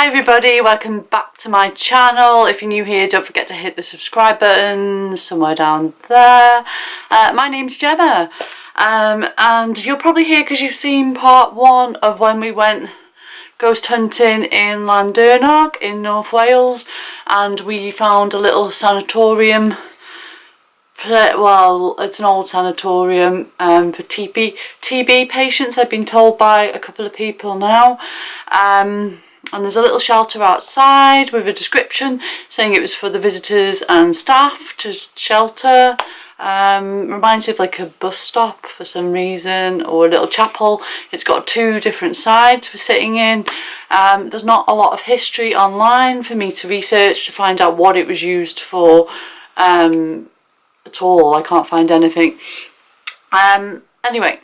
Hi everybody, welcome back to my channel. If you're new here, don't forget to hit the subscribe button somewhere down there. My name's Gemma, and you're probably here because you've seen part one of when we went ghost hunting in Llandyrnog in North Wales, and we found a little sanatorium. Well, it's an old sanatorium for TB patients, I've been told by a couple of people now. And there's a little shelter outside with a description saying it was for the visitors and staff to shelter. Reminds me of like a bus stop for some reason, or a little chapel. It's got two different sides for sitting in. There's not a lot of history online for me to research to find out what it was used for at all. I can't find anything. Anyway.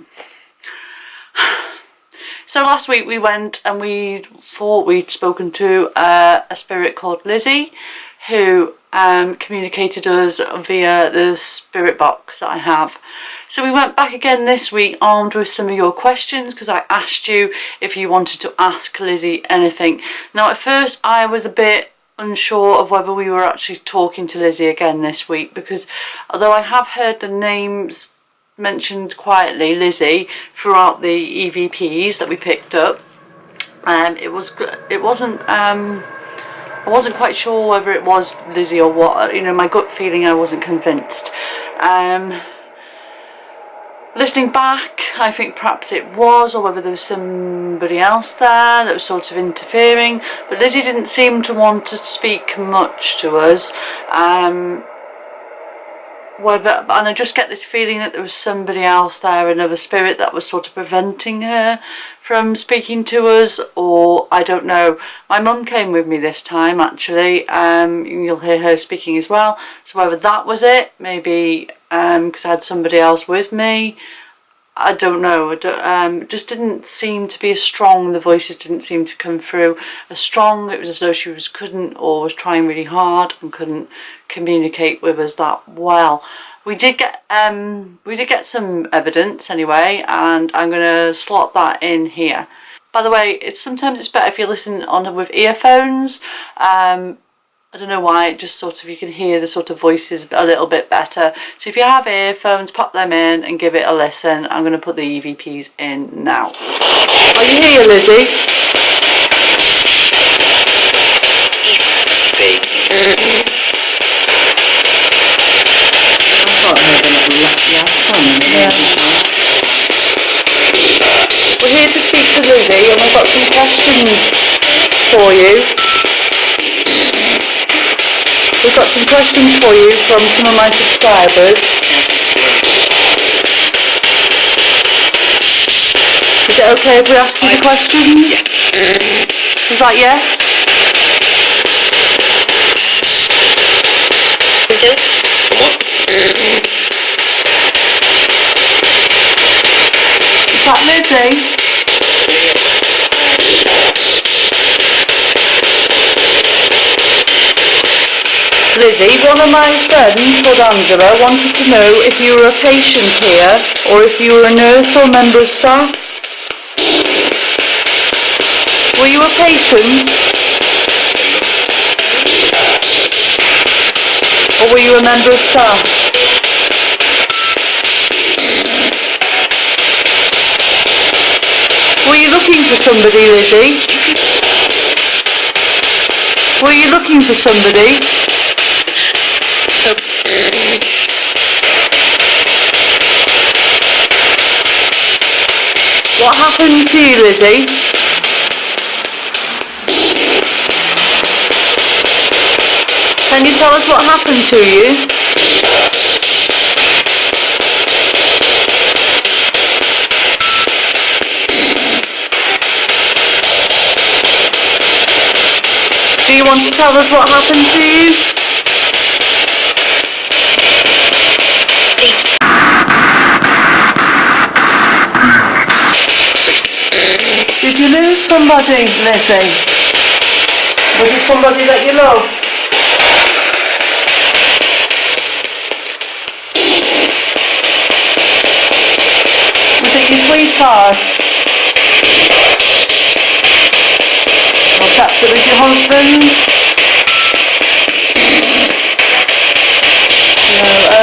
So last week we went and we thought we'd spoken to a spirit called Lizzie, who communicated us via the spirit box that I have. So we went back again this week armed with some of your questions, because I asked you if you wanted to ask Lizzie anything. Now at first I was a bit unsure of whether we were actually talking to Lizzie again this week, because although I have heard the names mentioned quietly, Lizzie, throughout the EVPs that we picked up, I wasn't quite sure whether it was Lizzie or what. You know, my gut feeling, I wasn't convinced. Listening back, I think perhaps it was, or whether there was somebody else there that was sort of interfering, but Lizzie didn't seem to want to speak much to us. And I just get this feeling that there was somebody else there, another spirit, that was sort of preventing her from speaking to us, or I don't know. My mum came with me this time actually, you'll hear her speaking as well, so whether that was it, maybe because I had somebody else with me, I don't know. It just didn't seem to be as strong. The voices didn't seem to come through as strong. It was as though she couldn't, or was trying really hard and couldn't communicate with us that well. We did get some evidence anyway, and I'm going to slot that in here. By the way, sometimes it's better if you listen on with earphones. I don't know why, it just sort of, you can hear the sort of voices a little bit better. So if you have earphones, pop them in and give it a listen. I'm going to put the EVPs in now. Are you here, Lizzie? We're here to speak to Lizzie, and we've got some questions for you. We've got some questions for you from some of my subscribers. Is it okay if we ask you the questions? Is that yes? Is that Lizzie? Lizzie, one of my friends called Angela wanted to know if you were a patient here, or if you were a nurse or member of staff. Were you a patient? Or were you a member of staff? Were you looking for somebody, Lizzie? Were you looking for somebody? What happened to you, Lizzie? Can you tell us what happened to you? Do you want to tell us what happened to you? Did you lose somebody, Lizzie? Was it somebody that you love? Was it your sweetheart? Or perhaps it was your happened?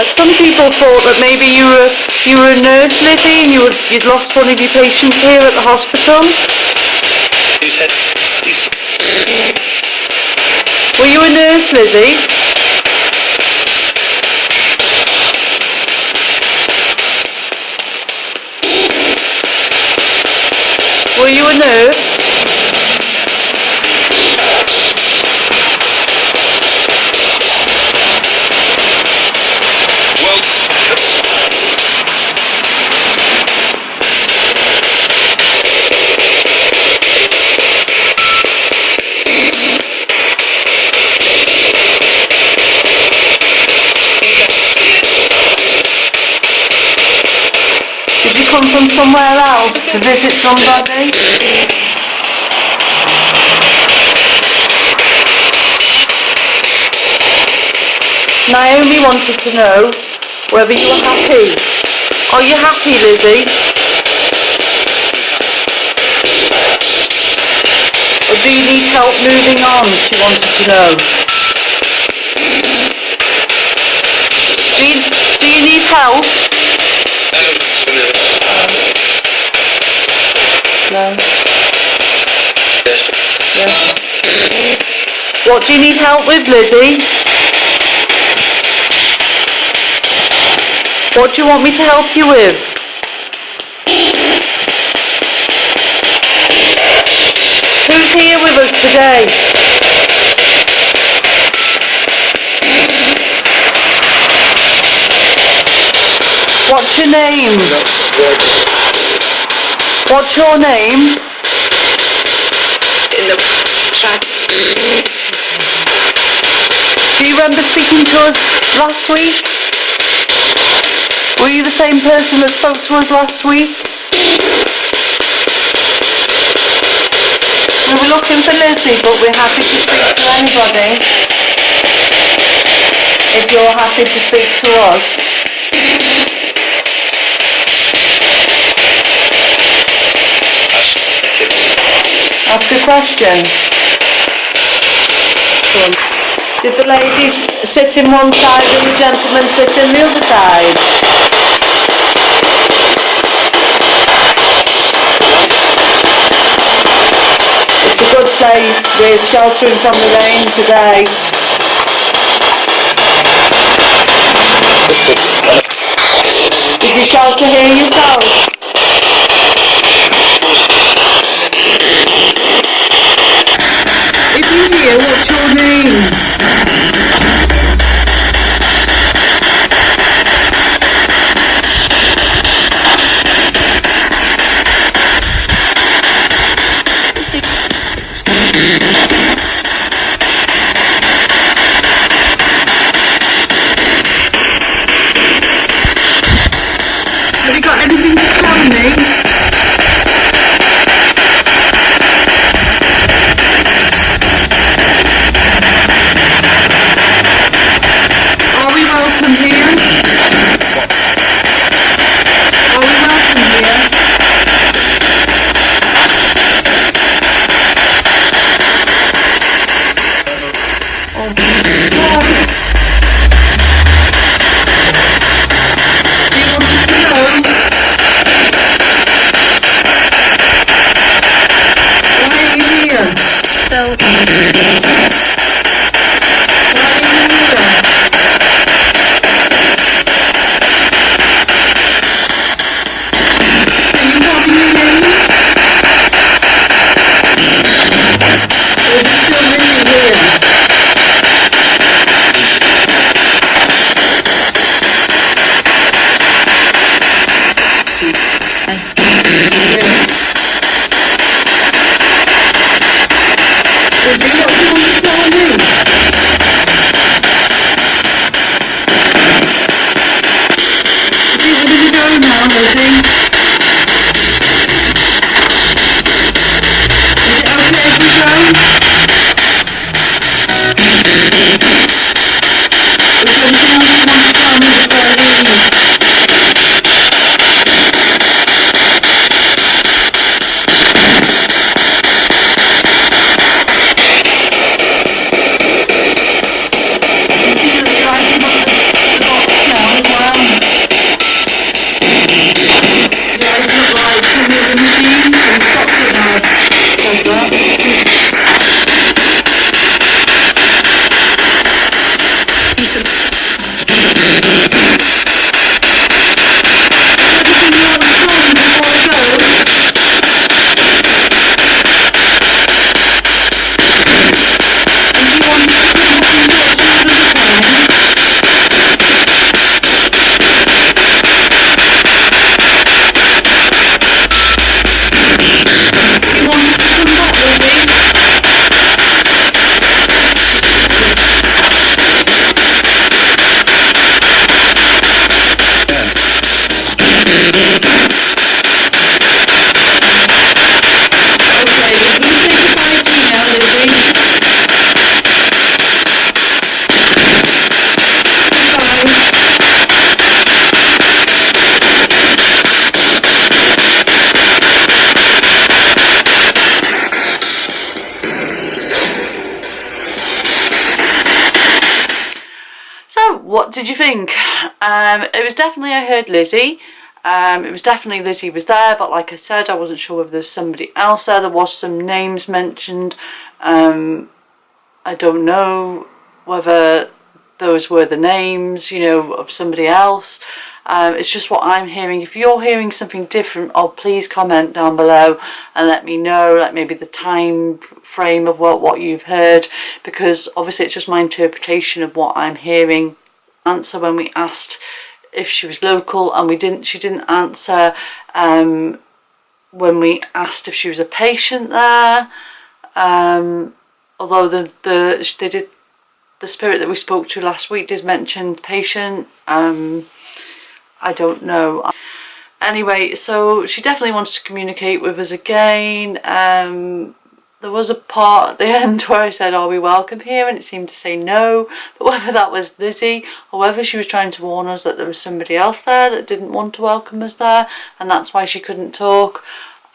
Some people thought that maybe you were a nurse, Lizzie, and you'd lost one of your patients here at the hospital. Were you a nurse, Lizzie? Were you a nurse? Did you come from somewhere else to visit somebody? Naomi wanted to know whether you were happy. Are you happy, Lizzie? Or do you need help moving on? She wanted to know. Do you need help? No. Yeah. What do you need help with, Lizzie? What do you want me to help you with? Who's here with us today? What's your name? What's your name? In the chat. Do you remember speaking to us last week? Were you the same person that spoke to us last week? We were looking for Lizzie, but we're happy to speak to anybody. If you're happy to speak to us. Ask a question. Go on. Did the ladies sit in one side and the gentlemen sit in the other side? It's a good place. We're sheltering from the rain today. Did you shelter here yourself? If you're here, what's your name? what did you think? It was definitely, I heard Lizzie. It was definitely Lizzie was there, but like I said, I wasn't sure whether there was somebody else there. There was some names mentioned. I don't know whether those were the names, you know, of somebody else. It's just what I'm hearing. If you're hearing something different, please comment down below and let me know, like maybe the time frame of what you've heard, because obviously it's just my interpretation of what I'm hearing. Answer when we asked if she was local, and she didn't answer when we asked if she was a patient there. Although the spirit that we spoke to last week did mention patient. I don't know. Anyway, so she definitely wants to communicate with us again. There was a part at the end where I said, "Are we welcome here?" and it seemed to say no. But whether that was Lizzie or whether she was trying to warn us that there was somebody else there that didn't want to welcome us there, and that's why she couldn't talk,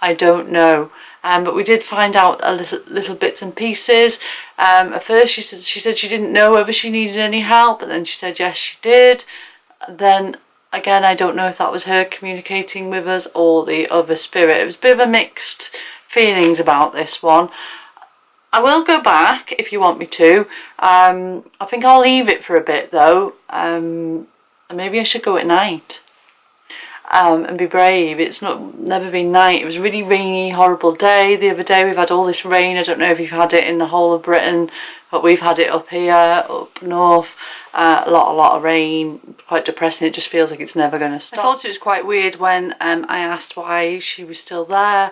I don't know. But we did find out a little bits and pieces. At first she said she didn't know whether she needed any help, but then she said yes she did. Then again, I don't know if that was her communicating with us or the other spirit. It was a bit of a mixed feelings about this one. I will go back if you want me to. I think I'll leave it for a bit though. And maybe I should go at night. And be brave. It's never been night. It was a really rainy, horrible day the other day. We've had all this rain. I don't know if you've had it in the whole of Britain, but we've had it up here, up north. A lot of rain. Quite depressing. It just feels like it's never going to stop. I thought it was quite weird when I asked why she was still there.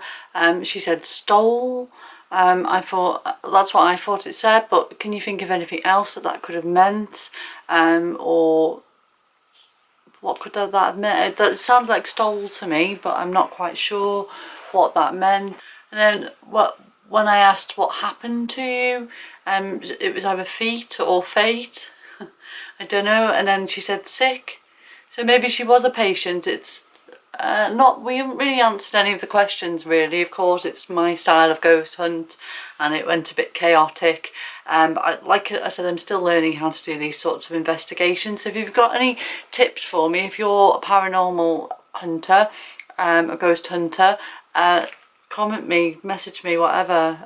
She said stole. I thought that's what I thought it said, but can you think of anything else that could have meant, or what could that have meant? That sounds like stole to me, but I'm not quite sure what that meant. And then when I asked what happened to you, it was either feet or fate. I don't know. And then she said sick. So maybe she was a patient. It's we haven't really answered any of the questions really. Of course, it's my style of ghost hunt and it went a bit chaotic. But like I said, I'm still learning how to do these sorts of investigations. So if you've got any tips for me, if you're a paranormal hunter, a ghost hunter, comment me, message me, whatever.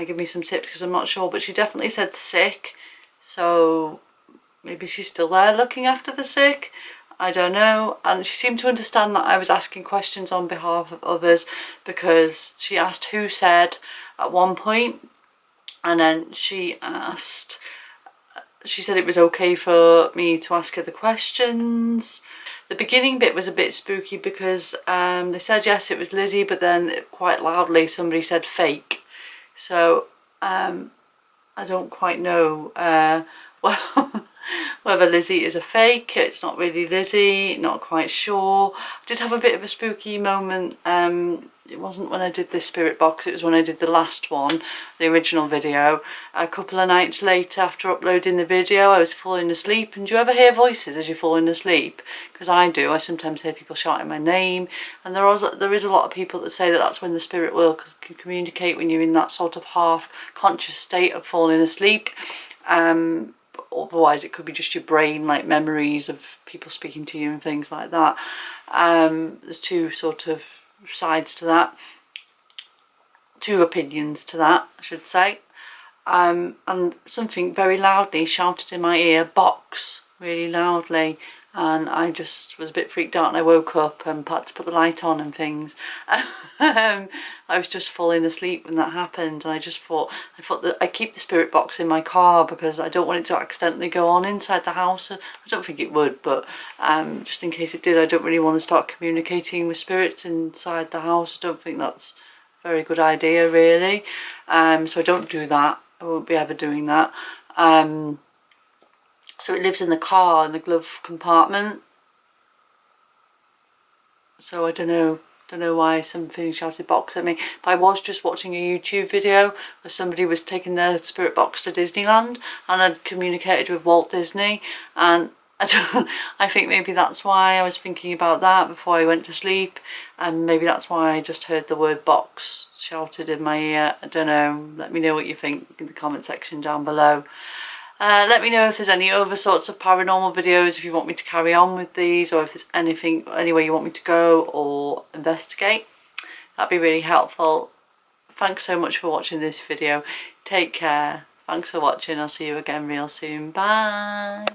Give me some tips because I'm not sure. But she definitely said sick. So maybe she's still there looking after the sick. I don't know. And she seemed to understand that I was asking questions on behalf of others, because she asked who said at one point, and then she said it was okay for me to ask her the questions. The beginning bit was a bit spooky because they said yes it was Lizzie, but then quite loudly somebody said fake. So I don't quite know whether Lizzie is a fake. It's not really Lizzie, not quite sure. I did have a bit of a spooky moment. It wasn't when I did this spirit box, it was when I did the last one, the original video. A couple of nights later after uploading the video, I was falling asleep. And do you ever hear voices as you're falling asleep? Because I do. I sometimes hear people shouting my name. And there is a lot of people that say that that's when the spirit world can communicate, when you're in that sort of half conscious state of falling asleep. Otherwise it could be just your brain, like memories of people speaking to you and things like that. There's two sort of sides to that, two opinions to that, I should say. And something very loudly shouted in my ear, box, really loudly, and I just was a bit freaked out and I woke up and had to put the light on and things. I was just falling asleep when that happened, and I thought that I keep the spirit box in my car because I don't want it to accidentally go on inside the house. I don't think it would, but just in case it did, I don't really want to start communicating with spirits inside the house. I don't think that's a very good idea really. So I don't do that. I won't be ever doing that. So it lives in the car, in the glove compartment. So I don't know why something shouted box at me. But I was just watching a YouTube video where somebody was taking their spirit box to Disneyland and had communicated with Walt Disney. And I think maybe that's why I was thinking about that before I went to sleep. And maybe that's why I just heard the word box shouted in my ear. I don't know. Let me know what you think in the comment section down below. Let me know if there's any other sorts of paranormal videos, if you want me to carry on with these, or if there's anywhere you want me to go or investigate. That'd be really helpful. Thanks so much for watching this video. Take care. Thanks for watching. I'll see you again real soon. Bye.